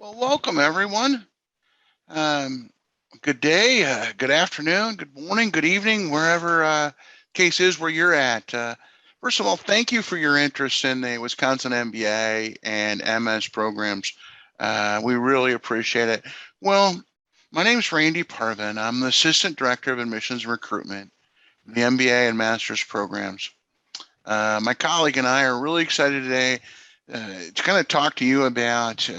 Well, welcome everyone. Um, Good day, good afternoon, good morning, good evening, wherever case is where you're at. First of all, thank you for your interest in the Wisconsin MBA and MS programs. We really appreciate it. Well, my name is Randy Parvin. I'm the Assistant Director of Admissions and Recruitment in the MBA and Master's programs. My colleague and I are really excited today to kind of talk to you about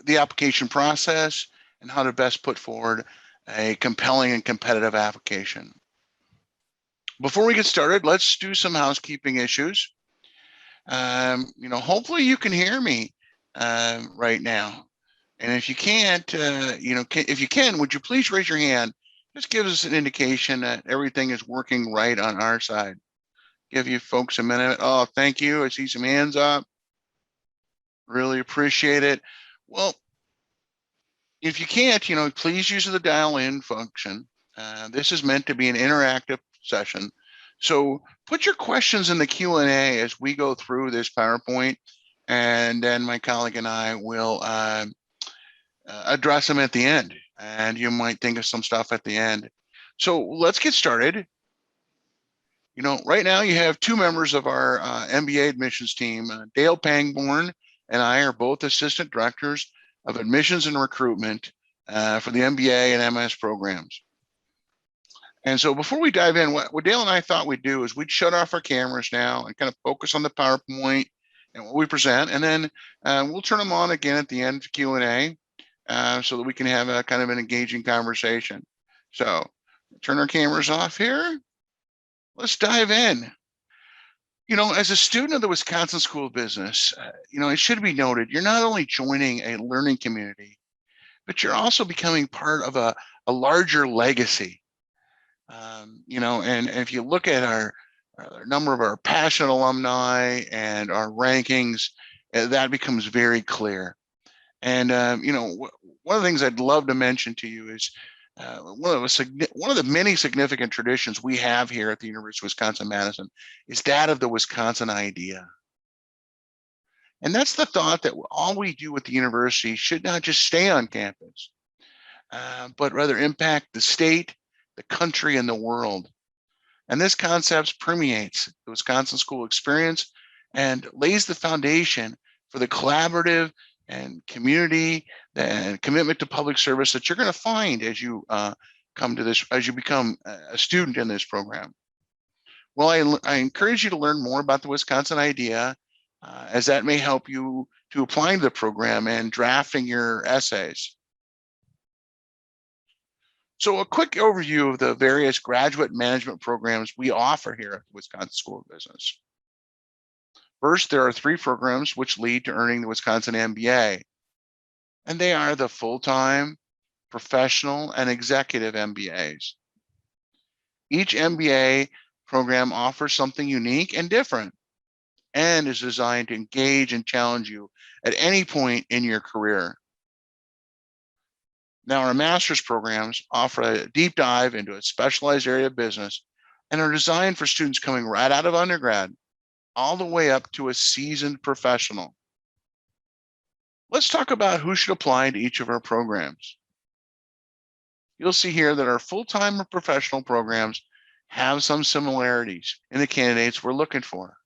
the application process and how to best put forward a compelling and competitive application. Before we get started, let's do some housekeeping issues. Hopefully you can hear me right now. And if you can't, if you can, would you please raise your hand? This gives us an indication that everything is working right on our side. Give you folks a minute. Oh, thank you. I see some hands up. Really appreciate it. Well, if you can't, please use the dial-in function. This is meant to be an interactive session. So put your questions in the Q&A as we go through this PowerPoint, and then my colleague and I will address them at the end. And you might think of some stuff at the end. So let's get started. Right now you have two members of our MBA admissions team. Dale Pangborn and I are both assistant directors of admissions and recruitment for the MBA and MS programs. And so before we dive in, what Dale and I thought we'd do is we'd shut off our cameras now and kind of focus on the PowerPoint and what we present, and then we'll turn them on again at the end of Q&A so that we can have a kind of an engaging conversation. So turn our cameras off here. Let's dive in. As a student of the Wisconsin School of Business, it should be noted, you're not only joining a learning community, but you're also becoming part of a larger legacy. And if you look at our number of our passionate alumni and our rankings, that becomes very clear. And, one of the things I'd love to mention to you is one of the many significant traditions we have here at the University of Wisconsin-Madison is that of the Wisconsin idea. And that's the thought that all we do at the university should not just stay on campus, but rather impact the state, the country, and the world. And this concept permeates the Wisconsin school experience and lays the foundation for the collaborative and community and commitment to public service that you're going to find as you come to this, as you become a student in this program. Well, I encourage you to learn more about the Wisconsin idea, as that may help you to applying the program and drafting your essays. So a quick overview of the various graduate management programs we offer here at the Wisconsin School of Business. First, there are 3 programs which lead to earning the Wisconsin MBA, and they are the full-time, professional, and executive MBAs. Each MBA program offers something unique and different and is designed to engage and challenge you at any point in your career. Now, our master's programs offer a deep dive into a specialized area of business and are designed for students coming right out of undergrad all the way up to a seasoned professional. Let's talk about who should apply to each of our programs. You'll see here that our full-time or professional programs have some similarities in the candidates we're looking for.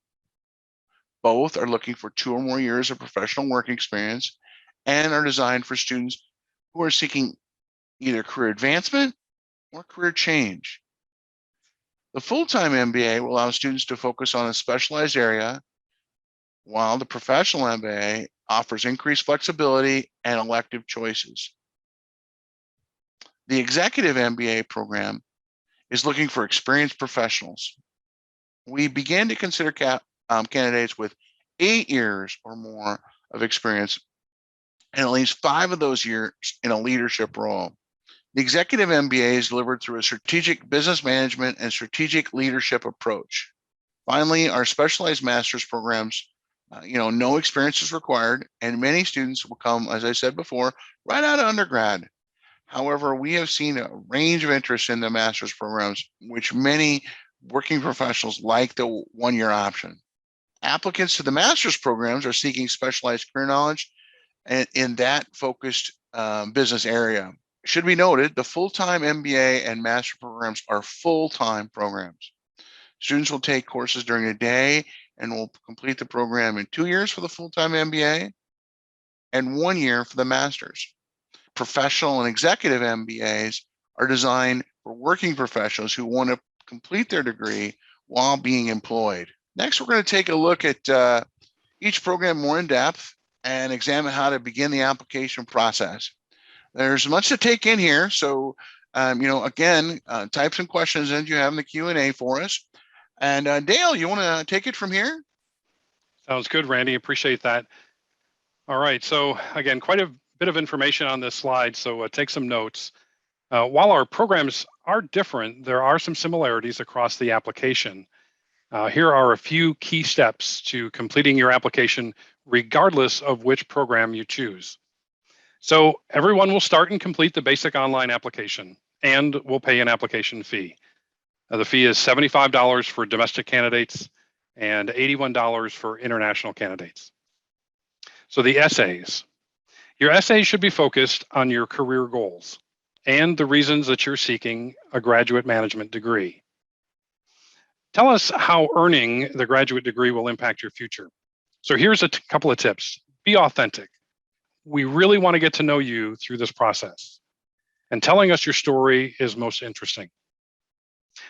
Both are looking for 2 or more years of professional work experience and are designed for students who are seeking either career advancement or career change. The full-time MBA will allow students to focus on a specialized area, while the professional MBA offers increased flexibility and elective choices. The executive MBA program is looking for experienced professionals. We began to consider candidates with 8 years or more of experience and at least 5 of those years in a leadership role. The executive MBA is delivered through a strategic business management and strategic leadership approach. Finally, our specialized master's programs, no experience is required, and many students will come, as I said before, right out of undergrad. However, we have seen a range of interest in the master's programs, which many working professionals like the one-year option. Applicants to the master's programs are seeking specialized career knowledge in that focused business area. Should be noted, the full-time MBA and master programs are full-time programs. Students will take courses during the day and will complete the program in 2 years for the full-time MBA and 1 year for the master's. Professional and executive MBAs are designed for working professionals who want to complete their degree while being employed. Next, we're going to take a look at each program more in depth and examine how to begin the application process. There's much to take in here, so again, type some questions in you have in the Q&A for us. And Dale, you want to take it from here? Sounds good, Randy. Appreciate that. All right, so again, quite a bit of information on this slide, so take some notes. While our programs are different, there are some similarities across the application. Here are a few key steps to completing your application, regardless of which program you choose. So everyone will start and complete the basic online application and will pay an application fee. The fee is $75 for domestic candidates and $81 for international candidates. So the essays. Your essays should be focused on your career goals and the reasons that you're seeking a graduate management degree. Tell us how earning the graduate degree will impact your future. So here's a couple of tips. Be authentic. We really want to get to know you through this process, and telling us your story is most interesting.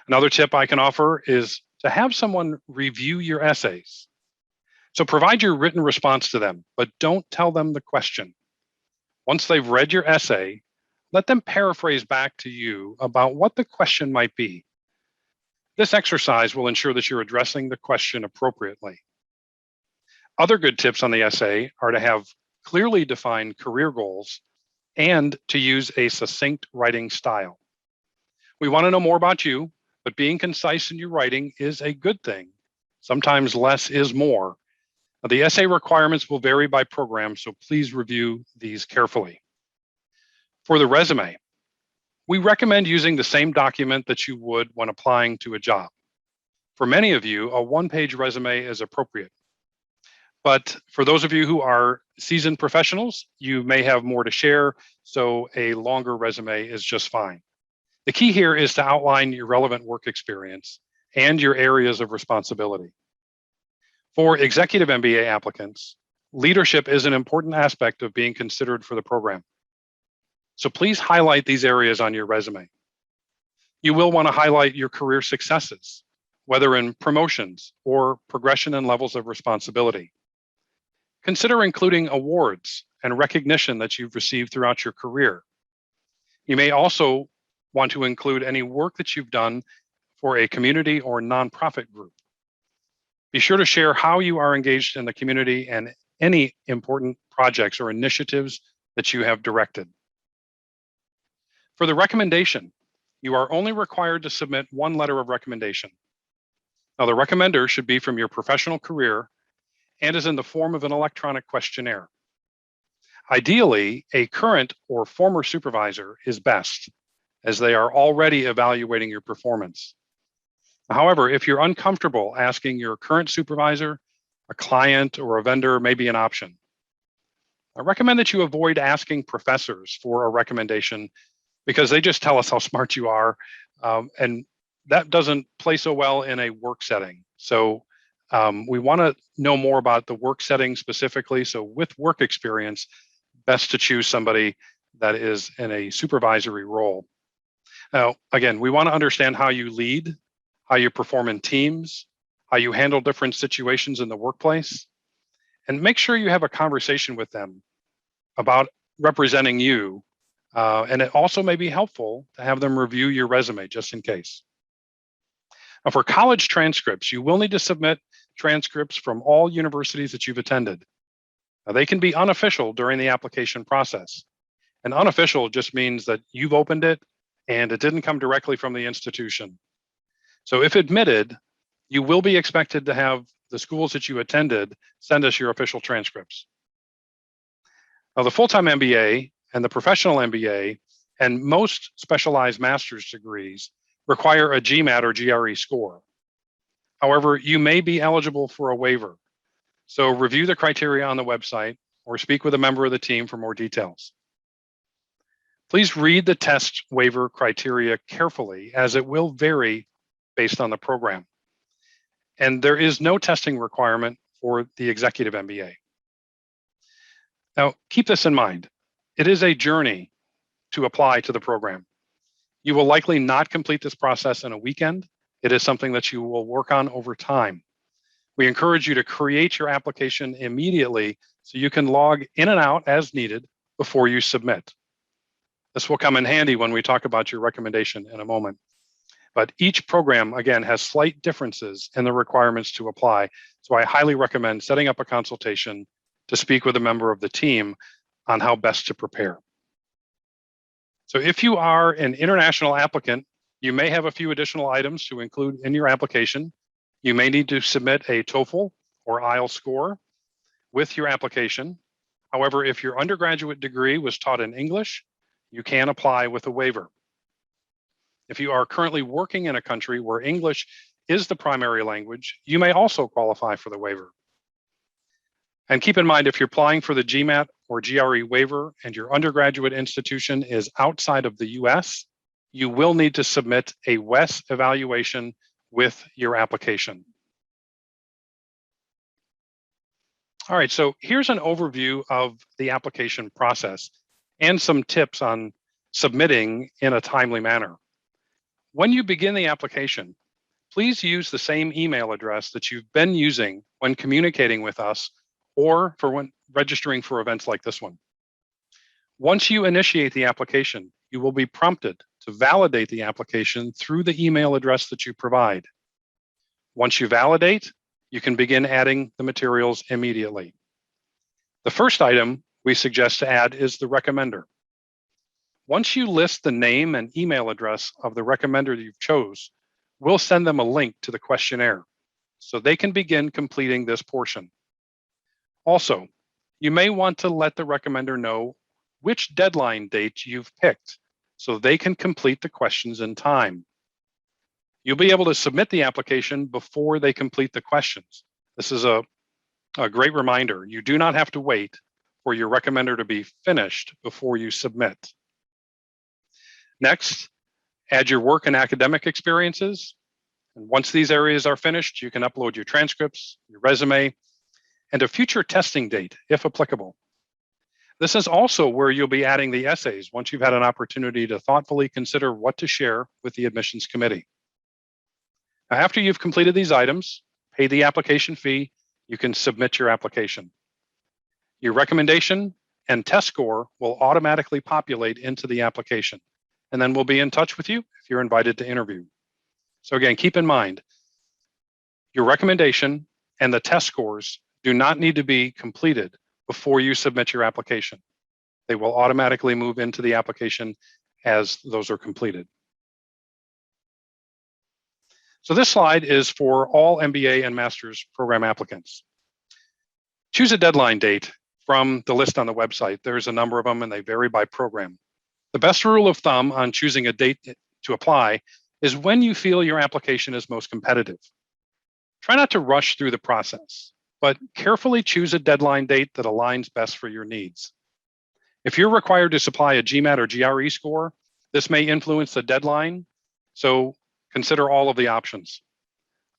Another tip I can offer is to have someone review your essays. So provide your written response to them, but don't tell them the question. Once they've read your essay, let them paraphrase back to you about what the question might be. This exercise will ensure that you're addressing the question appropriately. Other good tips on the essay are to have clearly defined career goals and to use a succinct writing style. We want to know more about you, but being concise in your writing is a good thing. Sometimes less is more. Now, the essay requirements will vary by program, so please review these carefully. For the resume, we recommend using the same document that you would when applying to a job. For many of you, a one-page resume is appropriate. But for those of you who are seasoned professionals, you may have more to share, so a longer resume is just fine. The key here is to outline your relevant work experience and your areas of responsibility. For executive MBA applicants, leadership is an important aspect of being considered for the program. So please highlight these areas on your resume. You will want to highlight your career successes, whether in promotions or progression and levels of responsibility. Consider including awards and recognition that you've received throughout your career. You may also want to include any work that you've done for a community or nonprofit group. Be sure to share how you are engaged in the community and any important projects or initiatives that you have directed. For the recommendation, you are only required to submit one letter of recommendation. Now, the recommender should be from your professional career and is in the form of an electronic questionnaire. Ideally, a current or former supervisor is best, as they are already evaluating your performance. However, if you're uncomfortable asking your current supervisor, a client, or a vendor may be an option. I recommend that you avoid asking professors for a recommendation because they just tell us how smart you are, and that doesn't play so well in a work setting. So we want to know more about the work setting specifically. So with work experience, best to choose somebody that is in a supervisory role. Now, again, we want to understand how you lead, how you perform in teams, how you handle different situations in the workplace, and make sure you have a conversation with them about representing you. And it also may be helpful to have them review your resume just in case. Now, for college transcripts, you will need to submit transcripts from all universities that you've attended. Now, they can be unofficial during the application process. And unofficial just means that you've opened it and it didn't come directly from the institution. So if admitted, you will be expected to have the schools that you attended send us your official transcripts. Now, the full-time MBA and the professional MBA and most specialized master's degrees require a GMAT or GRE score. However, you may be eligible for a waiver. So review the criteria on the website or speak with a member of the team for more details. Please read the test waiver criteria carefully, as it will vary based on the program. And there is no testing requirement for the Executive MBA. Now, keep this in mind. It is a journey to apply to the program. You will likely not complete this process in a weekend. It is something that you will work on over time. We encourage you to create your application immediately so you can log in and out as needed before you submit. This will come in handy when we talk about your recommendation in a moment. But each program, again, has slight differences in the requirements to apply. So I highly recommend setting up a consultation to speak with a member of the team on how best to prepare. So if you are an international applicant, you may have a few additional items to include in your application. You may need to submit a TOEFL or IELTS score with your application. However, if your undergraduate degree was taught in English, you can apply with a waiver. If you are currently working in a country where English is the primary language, you may also qualify for the waiver. And keep in mind, if you're applying for the GMAT or GRE waiver and your undergraduate institution is outside of the US, you will need to submit a WES evaluation with your application. All right, so here's an overview of the application process and some tips on submitting in a timely manner. When you begin the application, please use the same email address that you've been using when communicating with us or for when registering for events like this one. Once you initiate the application, you will be prompted to validate the application through the email address that you provide. Once you validate, you can begin adding the materials immediately. The first item we suggest to add is the recommender. Once you list the name and email address of the recommender that you've chose, we'll send them a link to the questionnaire so they can begin completing this portion. Also, you may want to let the recommender know which deadline date you've picked so they can complete the questions in time. You'll be able to submit the application before they complete the questions. This is a great reminder. You do not have to wait for your recommender to be finished before you submit. Next, add your work and academic experiences. And once these areas are finished, you can upload your transcripts, your resume, and a future testing date, if applicable. This is also where you'll be adding the essays once you've had an opportunity to thoughtfully consider what to share with the admissions committee. Now, after you've completed these items, pay the application fee, you can submit your application. Your recommendation and test score will automatically populate into the application, and then we'll be in touch with you if you're invited to interview. So again, keep in mind, your recommendation and the test scores do not need to be completed before you submit your application. They will automatically move into the application as those are completed. So this slide is for all MBA and master's program applicants. Choose a deadline date from the list on the website. There's a number of them and they vary by program. The best rule of thumb on choosing a date to apply is when you feel your application is most competitive. Try not to rush through the process, but carefully choose a deadline date that aligns best for your needs. If you're required to supply a GMAT or GRE score, this may influence the deadline, so consider all of the options.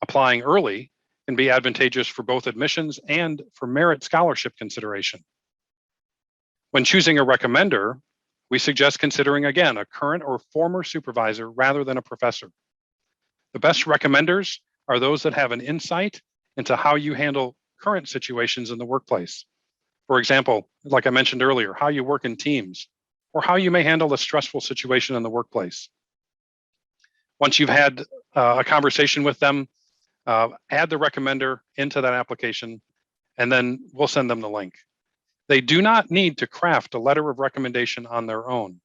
Applying early can be advantageous for both admissions and for merit scholarship consideration. When choosing a recommender, we suggest considering, again, a current or former supervisor rather than a professor. The best recommenders are those that have an insight into how you handle current situations in the workplace. For example, like I mentioned earlier, how you work in teams, or how you may handle a stressful situation in the workplace. Once you've had a conversation with them, add the recommender into that application, and then we'll send them the link. They do not need to craft a letter of recommendation on their own.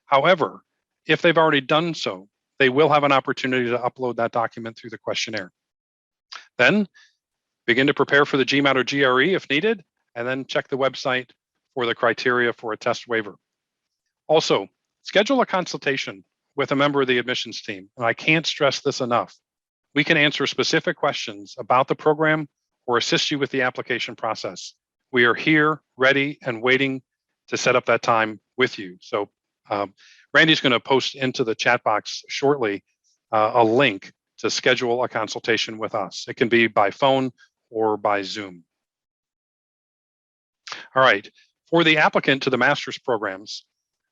However, if they've already done so, they will have an opportunity to upload that document through the questionnaire. Then begin to prepare for the GMAT or GRE if needed, and then check the website for the criteria for a test waiver. Also, schedule a consultation with a member of the admissions team, and I can't stress this enough. We can answer specific questions about the program or assist you with the application process. We are here, ready, and waiting to set up that time with you. So Randy's going to post into the chat box shortly a link to schedule a consultation with us. It can be by phone or by Zoom. All right, for the applicant to the master's programs,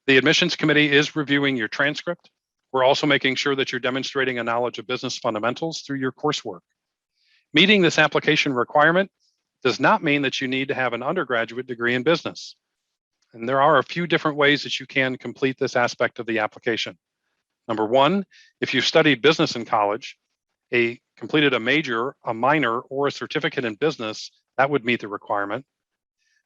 the admissions committee is reviewing your transcript. We're also making sure that you're demonstrating a knowledge of business fundamentals through your coursework. Meeting this application requirement does not mean that you need to have an undergraduate degree in business. And there are a few different ways that you can complete this aspect of the application. Number one, if you studied business in college, completed a major, a minor, or a certificate in business, that would meet the requirement.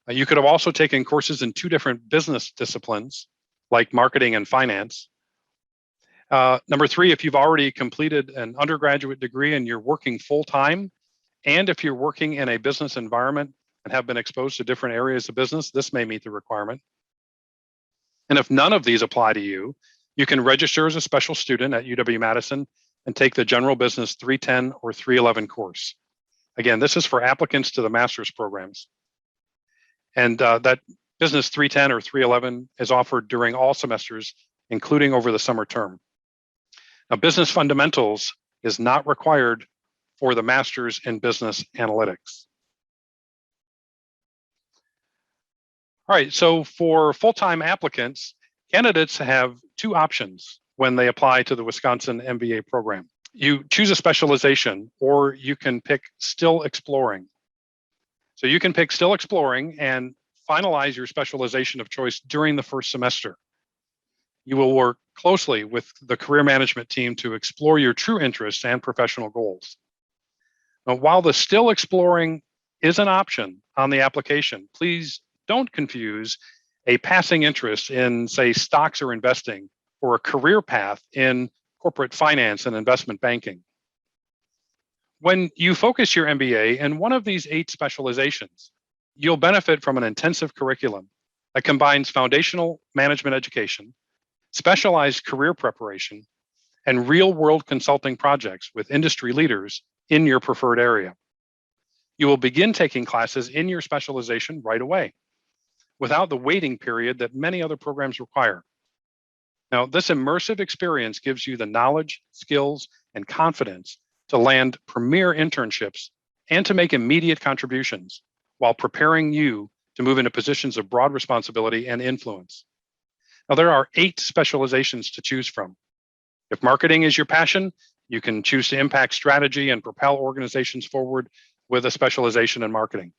You could have also taken courses in 2 different business disciplines, like marketing and finance. Number 3, if you've already completed an undergraduate degree and you're working full-time, and if you're working in a business environment and have been exposed to different areas of business, this may meet the requirement. And if none of these apply to you, you can register as a special student at UW-Madison and take the General Business 310 or 311 course. Again, this is for applicants to the master's programs. And that Business 310 or 311 is offered during all semesters, including over the summer term. Now, business fundamentals is not required for the master's in business analytics. All right, so for full-time applicants, candidates have 2 options when they apply to the Wisconsin MBA program. You choose a specialization, or you can pick Still Exploring. So you can pick Still Exploring and finalize your specialization of choice during the first semester. You will work closely with the career management team to explore your true interests and professional goals. Now, while the Still Exploring is an option on the application, please don't confuse a passing interest in, say, stocks or investing, or a career path in corporate finance and investment banking. When you focus your MBA in one of these 8 specializations, you'll benefit from an intensive curriculum that combines foundational management education, specialized career preparation, and real-world consulting projects with industry leaders in your preferred area. You will begin taking classes in your specialization right away, without the waiting period that many other programs require. Now, this immersive experience gives you the knowledge, skills, and confidence to land premier internships and to make immediate contributions while preparing you to move into positions of broad responsibility and influence. Now, there are 8 specializations to choose from. If marketing is your passion, you can choose to impact strategy and propel organizations forward with a specialization in marketing.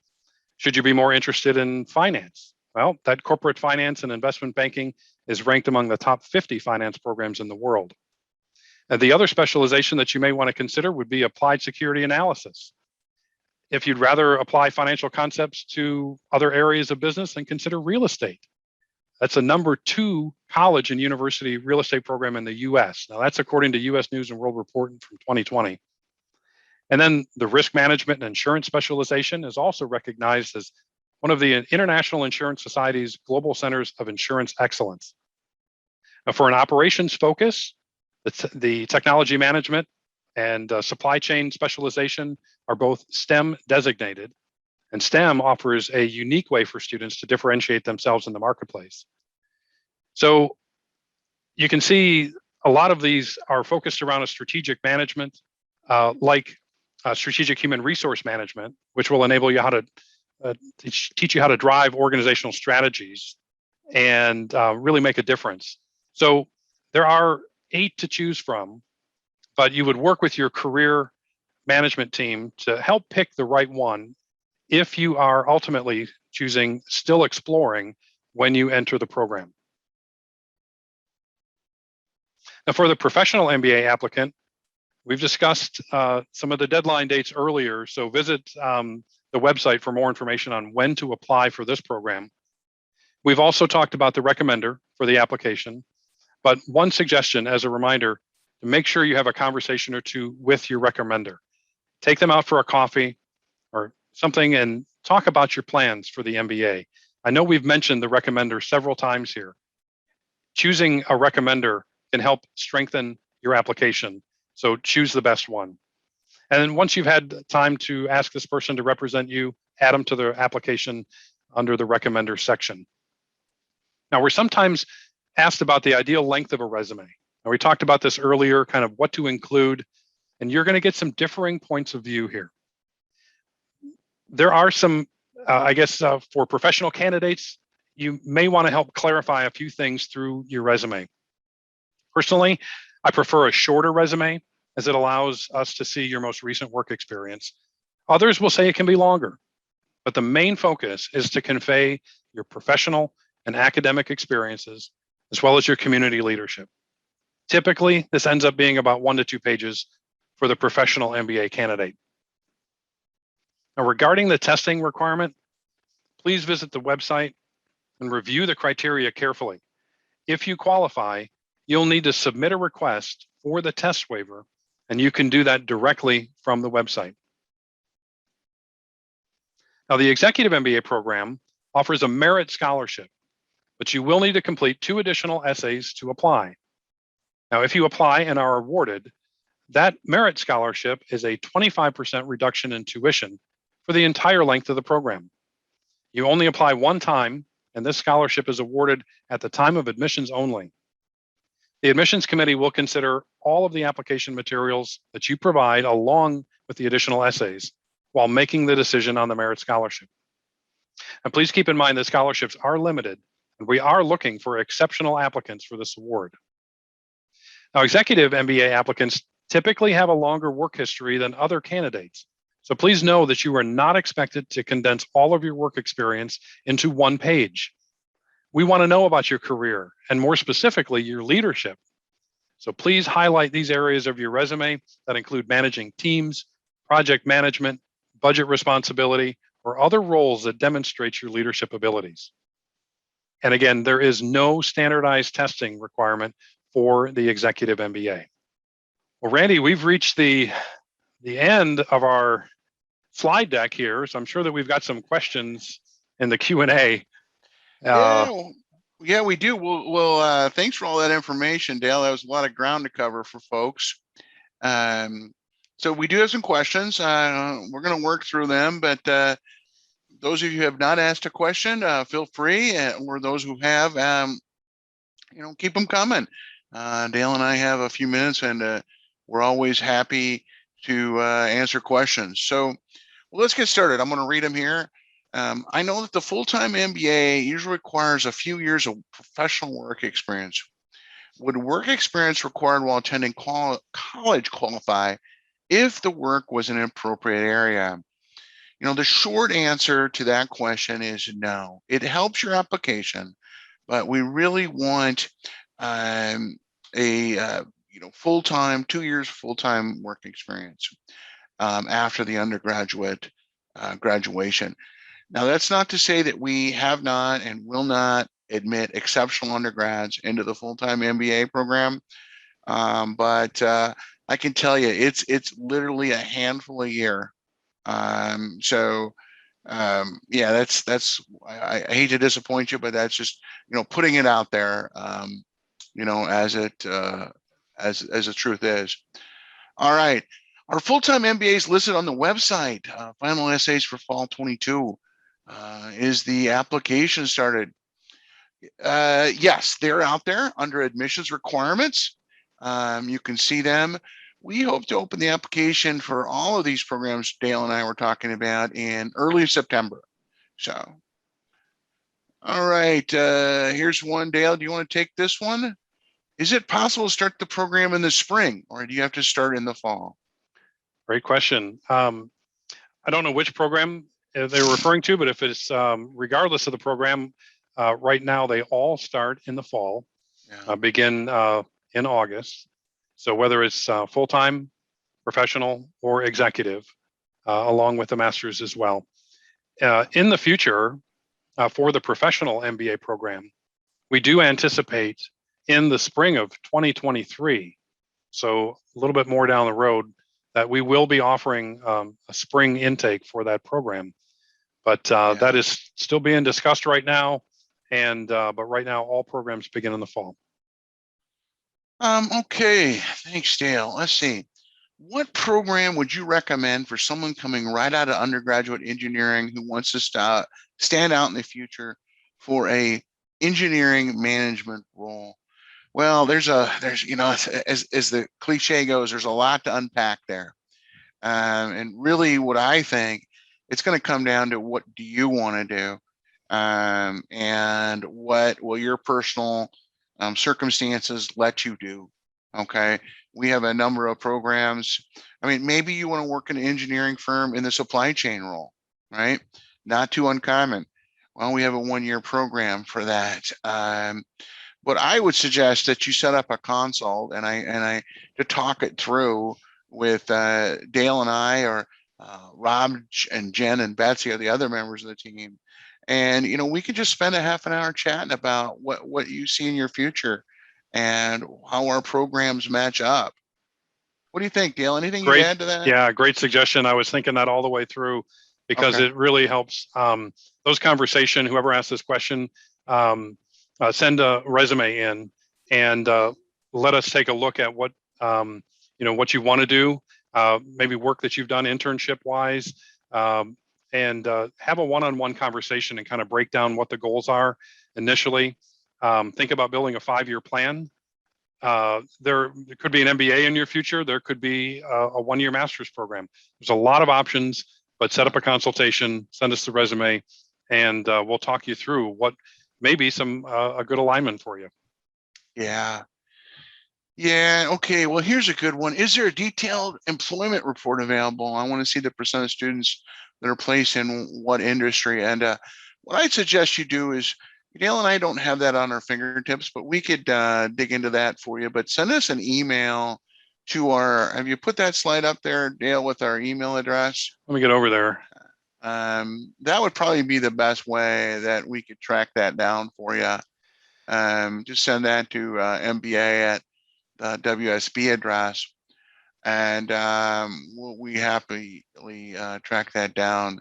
Should you be more interested in finance? Well, that corporate finance and investment banking is ranked among the top 50 finance programs in the world. And the other specialization that you may want to consider would be applied security analysis. If you'd rather apply financial concepts to other areas of business, then consider real estate. That's a number 2 college and university real estate program in the US. Now, that's according to US News and World Report from 2020. And then the risk management and insurance specialization is also recognized as one of the International Insurance Society's Global Centers of Insurance Excellence. Now, for an operations focus, the technology management and supply chain specialization are both STEM designated, and STEM offers a unique way for students to differentiate themselves in the marketplace. So you can see a lot of these are focused around a strategic management, like strategic human resource management, which will enable you how to teach you how to drive organizational strategies and really make a difference. So there are 8 to choose from, but you would work with your career management team to help pick the right one if you are ultimately choosing Still Exploring when you enter the program. Now, for the professional MBA applicant, we've discussed some of the deadline dates earlier, so visit the website for more information on when to apply for this program. We've also talked about the recommender for the application, but one suggestion as a reminder, to make sure you have a conversation or 2 with your recommender. Take them out for a coffee or something and talk about your plans for the MBA. I know we've mentioned the recommender several times here. Choosing a recommender can help strengthen your application, so choose the best one. And then once you've had time to ask this person to represent you, add them to the application under the recommender section. Now, we're sometimes asked about the ideal length of a resume. Now, we talked about this earlier, kind of what to include, and you're going to get some differing points of view here. There are some, for professional candidates, you may want to help clarify a few things through your resume. Personally, I prefer a shorter resume as it allows us to see your most recent work experience. Others will say it can be longer, but the main focus is to convey your professional and academic experiences, as well as your community leadership. Typically, this ends up being about 1 to 2 pages for the professional MBA candidate. Now, regarding the testing requirement, please visit the website and review the criteria carefully. If you qualify, you'll need to submit a request for the test waiver, and you can do that directly from the website. Now, the Executive MBA program offers a merit scholarship, but you will need to complete 2 additional essays to apply. Now, if you apply and are awarded, that merit scholarship is a 25% reduction in tuition for the entire length of the program. You only apply one time, and this scholarship is awarded at the time of admissions only. The admissions committee will consider all of the application materials that you provide along with the additional essays while making the decision on the merit scholarship. And please keep in mind that scholarships are limited, and we are looking for exceptional applicants for this award. Now, Executive MBA applicants typically have a longer work history than other candidates. So please know that you are not expected to condense all of your work experience into 1 page. We want to know about your career and more specifically, your leadership. So please highlight these areas of your resume that include managing teams, project management, budget responsibility, or other roles that demonstrate your leadership abilities. And again, there is no standardized testing requirement for the Executive MBA. Well, Randy, we've reached the end of our slide deck here, so I'm sure that we've got some questions in the Q&A. Yeah, we do. Well, thanks for all that information, Dale. That was a lot of ground to cover for folks. So we do have some questions. We're going to work through them, but those of you who have not asked a question, feel free, or those who have, keep them coming. Dale and I have a few minutes, and we're always happy to answer questions. So let's get started. I'm going to read them here. I know that the full-time MBA usually requires a few years of professional work experience. Would work experience required while attending college qualify if the work was in an appropriate area? The short answer to that question is no. It helps your application, but we really want a full-time, 2 years full-time work experience after the undergraduate graduation. Now, that's not to say that we have not and will not admit exceptional undergrads into the full-time MBA program, but I can tell you it's literally a handful a year. Yeah, that's I hate to disappoint you, but that's just putting it out there, as the truth is. All right, our full-time MBA is listed on the website. Final essays for fall 22. Is the application started? Yes, they're out there under admissions requirements. You can see them. We hope to open the application for all of these programs Dale and I were talking about in early September. So, all right, here's one. Dale, do you want to take this one? Is it possible to start the program in the spring, or do you have to start in the fall? Great question. I don't know which program they're referring to, but if it's regardless of the program, right now they all start in the fall, begin in August. So whether it's full-time, professional, or executive, along with the master's as well. In the future, for the professional MBA program, we do anticipate in the spring of 2023, so a little bit more down the road, that we will be offering a spring intake for that program. But that is still being discussed right now, and but right now all programs begin in the fall. Okay, thanks, Dale. Let's see. what program would you recommend for someone coming right out of undergraduate engineering who wants to stand out in the future for a engineering management role? Well, there's as the cliche goes, there's a lot to unpack there. And really what I think, it's going to come down to what do you want to do? And what will your personal circumstances let you do? Okay. We have a number of programs. I mean, maybe you want to work in an engineering firm in the supply chain role, right? Not too uncommon. Well, we have a 1-year program for that. But I would suggest that you set up a consult and I to talk it through with Dale and I, or Rob and Jen and Betsy are the other members of the team. And we could just spend a half an hour chatting about what you see in your future and how our programs match up. What do you think, Dale? Anything you'd Great. add to that? Yeah, great suggestion. I was thinking that all the way through because Okay. it really helps those conversation. Whoever asked this question, send a resume in and let us take a look at what what you want to do, maybe work that you've done internship wise, and have a one-on-one conversation and kind of break down what the goals are initially. Think about building a 5-year plan. There could be an MBA in your future. There could be a 1-year master's program. There's a lot of options, but set up a consultation, send us the resume, and we'll talk you through what may be some a good alignment for you. Yeah. Yeah. Okay. Well, here's a good one. Is there a detailed employment report available? I want to see the percent of students that are placed in what industry. And what I'd suggest you do is, Dale and I don't have that on our fingertips, but we could dig into that for you. But send us an email to have you put that slide up there, Dale, with our email address? Let me get over there. That would probably be the best way that we could track that down for you. Just send that to MBA at the WSB address, and we happily track that down.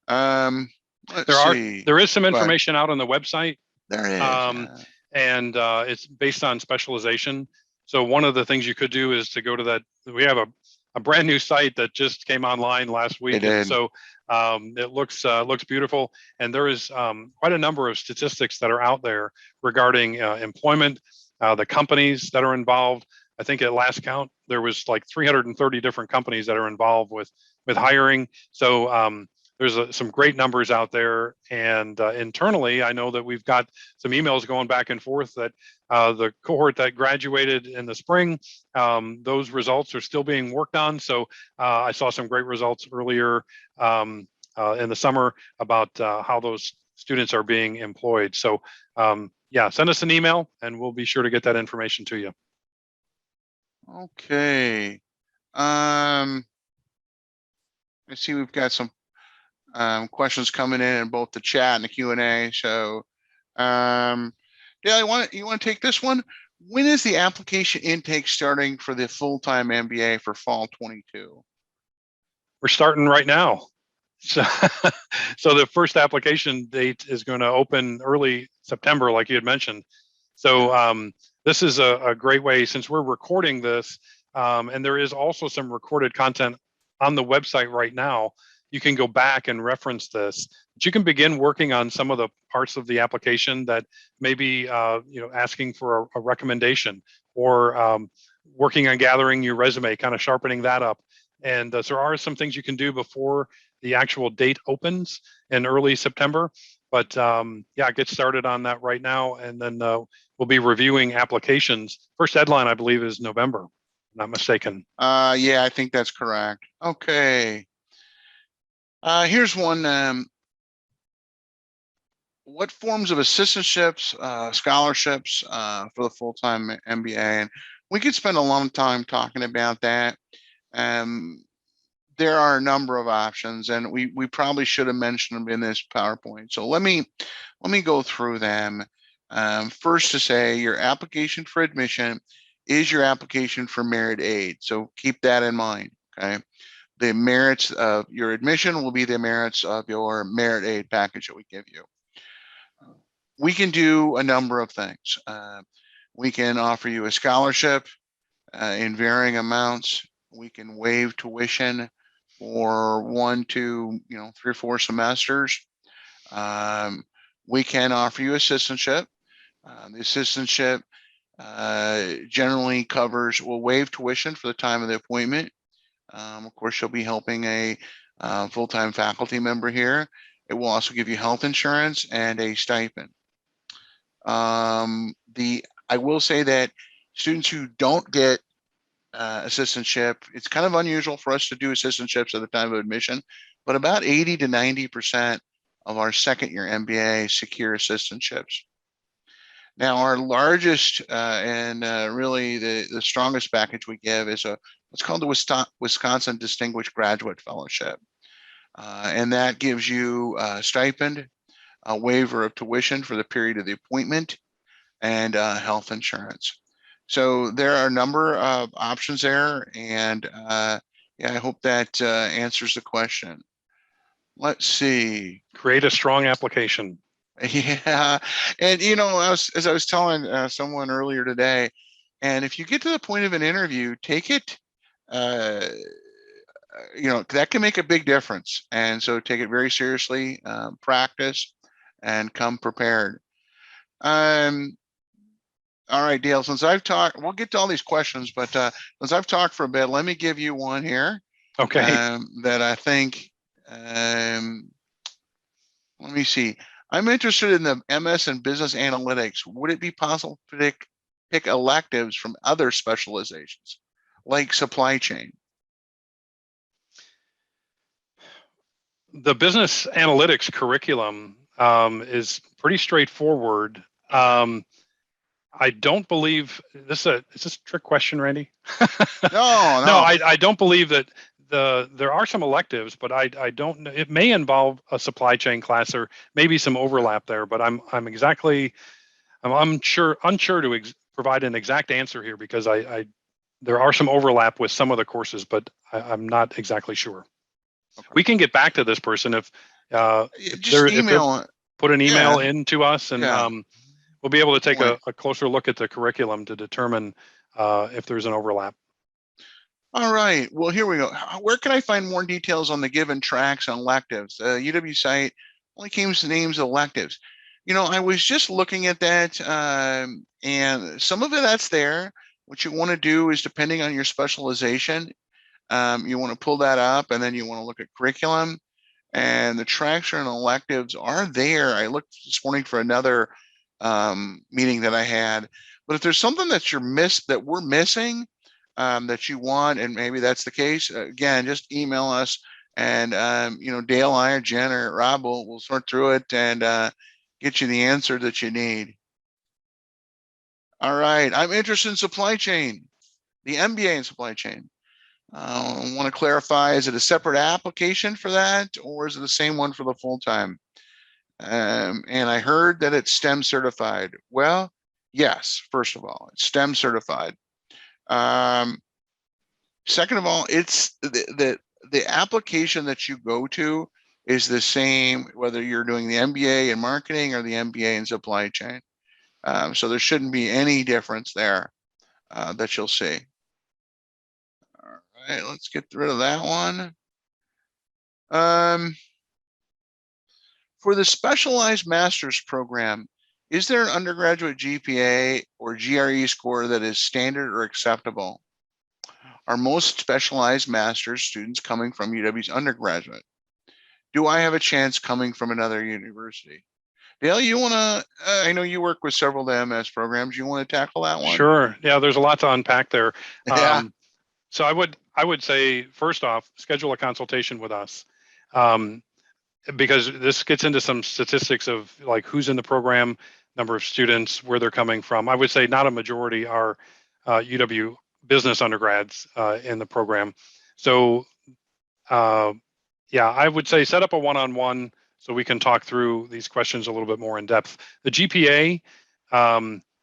Let's see. There is some information out on the website. There is. And it's based on specialization. So one of the things you could do is to go to that. We have a brand new site that just came online last week, and so it looks beautiful. And there is quite a number of statistics that are out there regarding employment, the companies that are involved. I think at last count there was like 330 different companies that are involved with hiring. So there's some great numbers out there, and internally, I know that we've got some emails going back and forth that the cohort that graduated in the spring, those results are still being worked on. So I saw some great results earlier in the summer about how those students are being employed. So yeah, send us an email, and we'll be sure to get that information to you. Okay. I see we've got some questions coming in both the chat and the Q&A. So, Dale, you want to take this one? When is the application intake starting for the full-time MBA for fall 22? We're starting right now. So, so the first application date is going to open early September, like you had mentioned. So this is a great way, since we're recording this, and there is also some recorded content on the website right now. You can go back and reference this, but you can begin working on some of the parts of the application that maybe asking for a recommendation, or working on gathering your resume, kind of sharpening that up. And so there are some things you can do before the actual date opens in early September. But yeah, get started on that right now, and then we'll be reviewing applications. First deadline, I believe, is November, if I'm not mistaken. Yeah, I think that's correct. Okay. Here's one. What forms of assistantships, scholarships for the full-time MBA? And we could spend a long time talking about that. There are a number of options, and we probably should have mentioned them in this PowerPoint. So let me go through them. First, to say your application for admission is your application for merit aid. So keep that in mind. Okay. The merits of your admission will be the merits of your merit aid package that we give you. We can do a number of things. We can offer you a scholarship in varying amounts. We can waive tuition for 1 to 3 or 4 semesters. We can offer you assistantship. The assistantship generally will waive tuition for the time of the appointment. Of course, you'll be helping a full-time faculty member here. It will also give you health insurance and a stipend. I will say that students who don't get assistantship, it's kind of unusual for us to do assistantships at the time of admission, but about 80 to 90% of our second year MBA secure assistantships. Now, our largest and really the strongest package we give is what's called the Wisconsin Distinguished Graduate Fellowship. And that gives you a stipend, a waiver of tuition for the period of the appointment, and health insurance. So there are a number of options there, and yeah, I hope that answers the question. Let's see. Create a strong application. Yeah, and as I was telling someone earlier today, and if you get to the point of an interview, take it. That can make a big difference, and so take it very seriously. Practice, and come prepared. All right, Dale, since I've talked, we'll get to all these questions, but since I've talked for a bit, let me give you one here. Okay. That I think, let me see. I'm interested in the MS in Business Analytics. Would it be possible to pick electives from other specializations, like supply chain? The business analytics curriculum is pretty straightforward. I don't believe is this a trick question, Randy? No. No, I don't believe that there are some electives, but I don't know. It may involve a supply chain class or maybe some overlap there, but I'm unsure to provide an exact answer here because there are some overlap with some of the courses, but I'm not exactly sure. Okay. We can get back to this person if just email. Put an email in to us, and yeah. We'll be able to take a closer look at the curriculum to determine if there's an overlap. All right. Well, here we go. Where can I find more details on the given tracks and electives? UW site only gives the names of electives. I was just looking at that, and some of it that's there. What you want to do is, depending on your specialization, you want to pull that up, and then you want to look at curriculum. And the tracks and electives are there. I looked this morning for another meeting that I had. But if there's something that we're missing, that you want, and maybe that's the case, again, just email us, and Dale, I, or Jen, or Rob will sort through it and get you the answer that you need. All right, I'm interested in supply chain, the MBA in supply chain. I want to clarify, is it a separate application for that, or is it the same one for the full-time? And I heard that it's STEM certified. Well, yes, first of all, it's STEM certified. Second of all, it's the application that you go to is the same, whether you're doing the MBA in marketing or the MBA in supply chain. So there shouldn't be any difference there that you'll see. All right, let's get rid of that one. For the specialized master's program, is there an undergraduate GPA or GRE score that is standard or acceptable? Are most specialized master's students coming from UW's undergraduate? Do I have a chance coming from another university? Dale, you want to, I know you work with several of the MS programs. You want to tackle that one? Sure. Yeah, there's a lot to unpack there. Yeah. So I would say, first off, schedule a consultation with us. Because this gets into some statistics of like who's in the program, number of students, where they're coming from. I would say not a majority are UW business undergrads in the program. So yeah, I would say set up a one-on-one so we can talk through these questions a little bit more in depth. The GPA,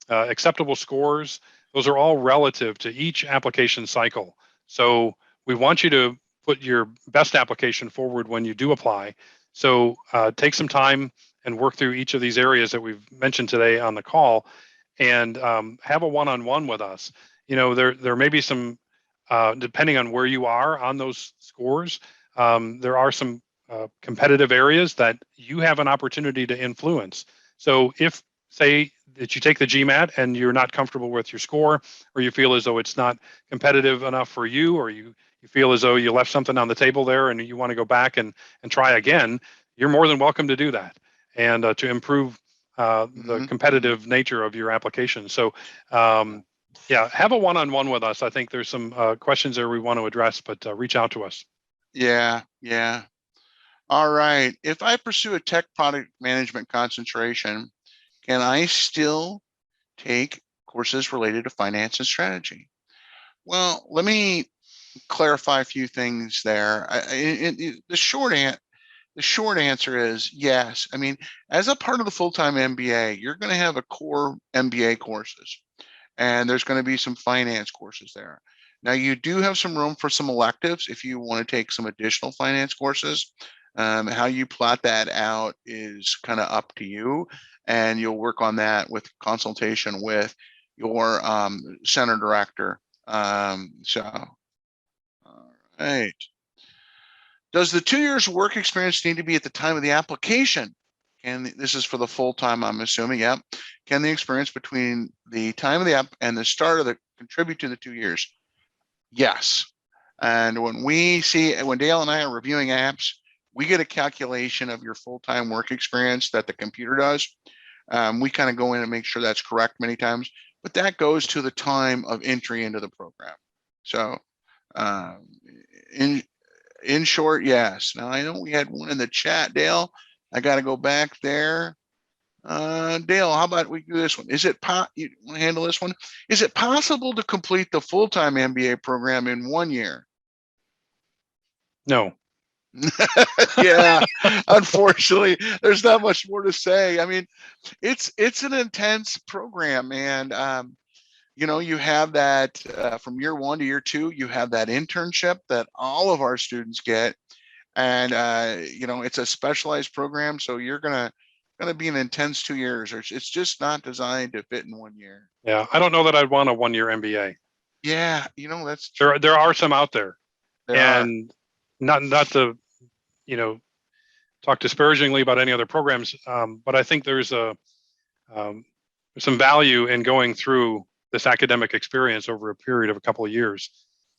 acceptable scores, those are all relative to each application cycle. So we want you to put your best application forward when you do apply. So take some time and work through each of these areas that we've mentioned today on the call, and have a one-on-one with us. There may be some depending on where you are on those scores, there are some competitive areas that you have an opportunity to influence. So if, say, that you take the GMAT and you're not comfortable with your score, or you feel as though it's not competitive enough for you, or you feel as though you left something on the table there and you want to go back and try again, you're more than welcome to do that and to improve the Mhm. competitive nature of your application. So, yeah, have a one-on-one with us. I think there's some questions there we want to address, but reach out to us. Yeah, yeah. All right. If I pursue a tech product management concentration, can I still take courses related to finance and strategy? Well, let me clarify a few things there. The short answer is yes. I mean, as a part of the full-time MBA, you're going to have a core MBA courses, and there's going to be some finance courses there. Now, you do have some room for some electives if you want to take some additional finance courses. How you plot that out is kind of up to you, and you'll work on that with consultation with your center director. All right. Does the 2 years work experience need to be at the time of the application? And this is for the full time, I'm assuming. Yep. Can the experience between the time of the app and the start of the contribute to the 2 years? Yes. And when Dale and I are reviewing apps, we get a calculation of your full time work experience that the computer does. We kind of go in and make sure that's correct many times, but that goes to the time of entry into the program. So, um, in in short, yes. Now I know we had one in the chat, Dale. I got to go back there. Dale, how about we do this one? You want to handle this one? Is it possible to complete the full-time MBA program in 1 year? No. Yeah, unfortunately, there's not much more to say. I mean, it's an intense program, and you have that from year 1 to year 2. You have that internship that all of our students get, and it's a specialized program, so you're gonna be an intense 2 years, or it's just not designed to fit in 1 year. Yeah, I don't know that I'd want a 1-year MBA. Yeah, that's true. There are some out there, There are. and not to you know talk disparagingly about any other programs, but I think there's um, some value in going through this academic experience over a period of a couple of years.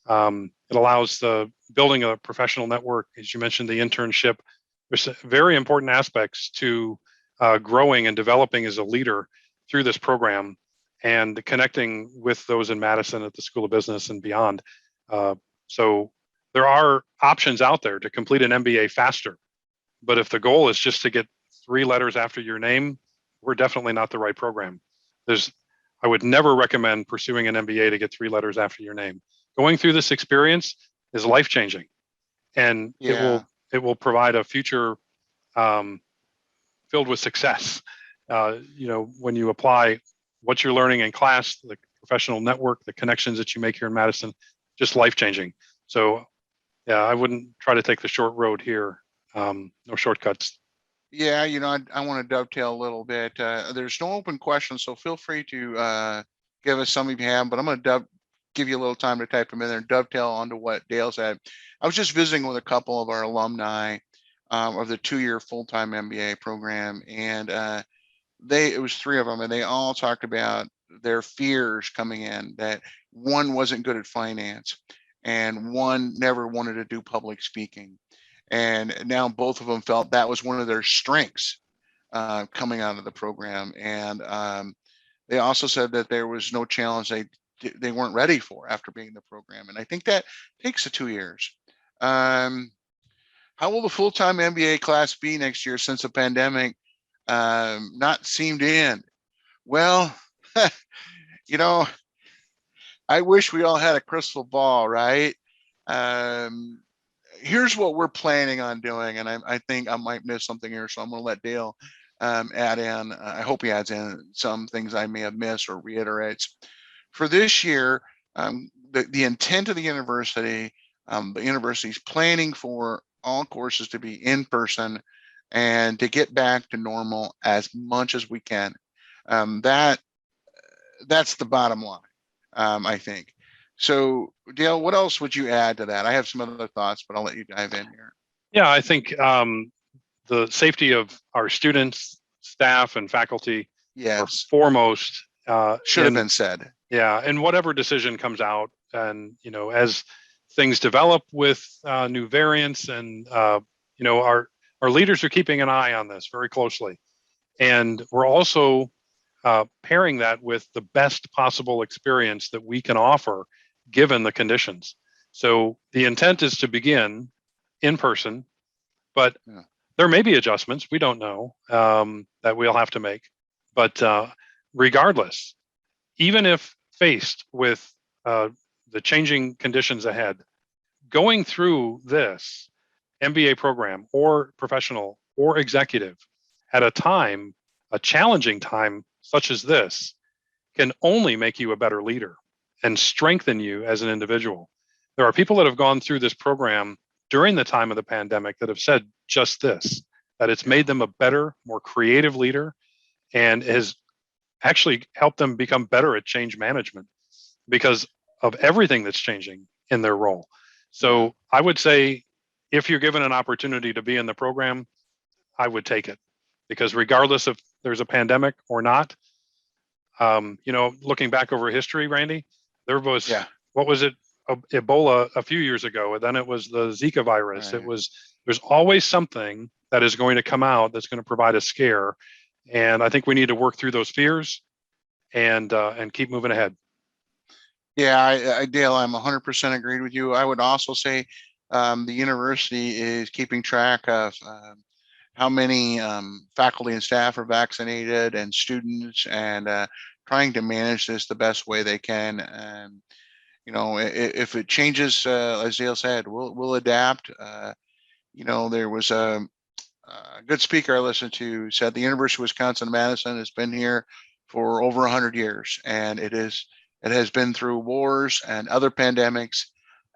It allows the building a professional network, as you mentioned, the internship. There's very important aspects to growing and developing as a leader through this program and connecting with those in Madison at the School of Business and beyond. So there are options out there to complete an MBA faster. But if the goal is just to get 3 letters after your name, we're definitely not the right program. I would never recommend pursuing an MBA to get 3 letters after your name. Going through this experience is life changing, and Yeah. it will provide a future um, filled with success. When you apply what you're learning in class, the professional network, the connections that you make here in Madison, just life changing. So, yeah, I wouldn't try to take the short road here. No shortcuts. Yeah, I want to dovetail a little bit. There's no open questions, so feel free to give us some if you have, but I'm going to give you a little time to type them in there and dovetail onto what Dale said. I was just visiting with a couple of our alumni of the 2-year full-time MBA program, and it was 3 of them, and they all talked about their fears coming in, that one wasn't good at finance and one never wanted to do public speaking. And now both of them felt that was one of their strengths coming out of the program. And they also said that there was no challenge they weren't ready for after being in the program. And I think that takes the 2 years. How will the full-time MBA class be next year since the pandemic not seemed to end? Well, you know, I wish we all had a crystal ball, right? Um, Here's what we're planning on doing, and I think I might miss something here, so I'm going to let Dale add in. I hope he adds in some things I may have missed or reiterates. For this year, the intent of the university's planning for all courses to be in person and to get back to normal as much as we can. That's the bottom line, I think. So Dale, what else would you add to that? I have some other thoughts, but I'll let you dive in here. Yeah, I think the safety of our students, staff, and faculty are Yes, foremost should have in been said. yeah, and whatever decision comes out, and as things develop with new variants, and our leaders are keeping an eye on this very closely, and we're also pairing that with the best possible experience that we can offer given the conditions. So the intent is to begin in person, but Yeah. there may be adjustments we don't know that we'll have to make. But regardless, even if faced with the changing conditions ahead, going through this MBA program or professional or executive at a challenging time such as this, can only make you a better leader and strengthen you as an individual. There are people that have gone through this program during the time of the pandemic that have said just this, that it's made them a better, more creative leader, and has actually helped them become better at change management because of everything that's changing in their role. So I would say if you're given an opportunity to be in the program, I would take it, because regardless if there's a pandemic or not, looking back over history, Randy, there was, Yeah. what was it? Ebola a few years ago, and then it was the Zika virus. Right. There's always something that is going to come out that's going to provide a scare. And I think we need to work through those fears and keep moving ahead. Yeah, Dale, I'm 100% agreed with you. I would also say the university is keeping track of how many faculty and staff are vaccinated and students, and trying to manage this the best way they can. If it changes, as Dale said, we'll adapt. There was a good speaker I listened to said the University of Wisconsin-Madison has been here for over 100 years, and it has been through wars and other pandemics,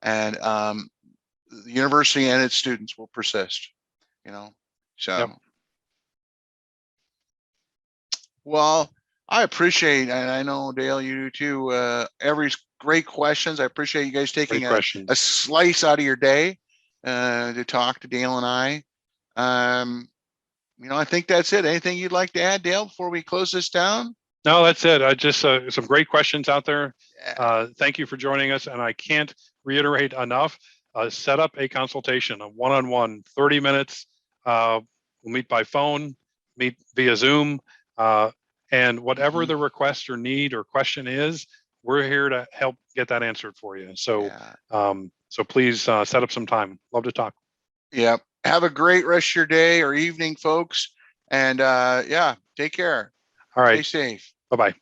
and the university and its students will persist. So. Yep. Well, I appreciate, and I know Dale, you do too. Every great questions. I appreciate you guys taking Great questions. a slice out of your day to talk to Dale and I. I think that's it. Anything you'd like to add, Dale, before we close this down? No, that's it. I just some great questions out there. Yeah. Thank you for joining us, and I can't reiterate enough. Set up a consultation, a one-on-one, 30 minutes. We'll meet by phone, meet via Zoom, and whatever the request or need or question is, we're here to help get that answered for you. So, so please set up some time. Love to talk. Yep. Have a great rest of your day or evening, folks. And take care. All right. Stay safe. Bye-bye.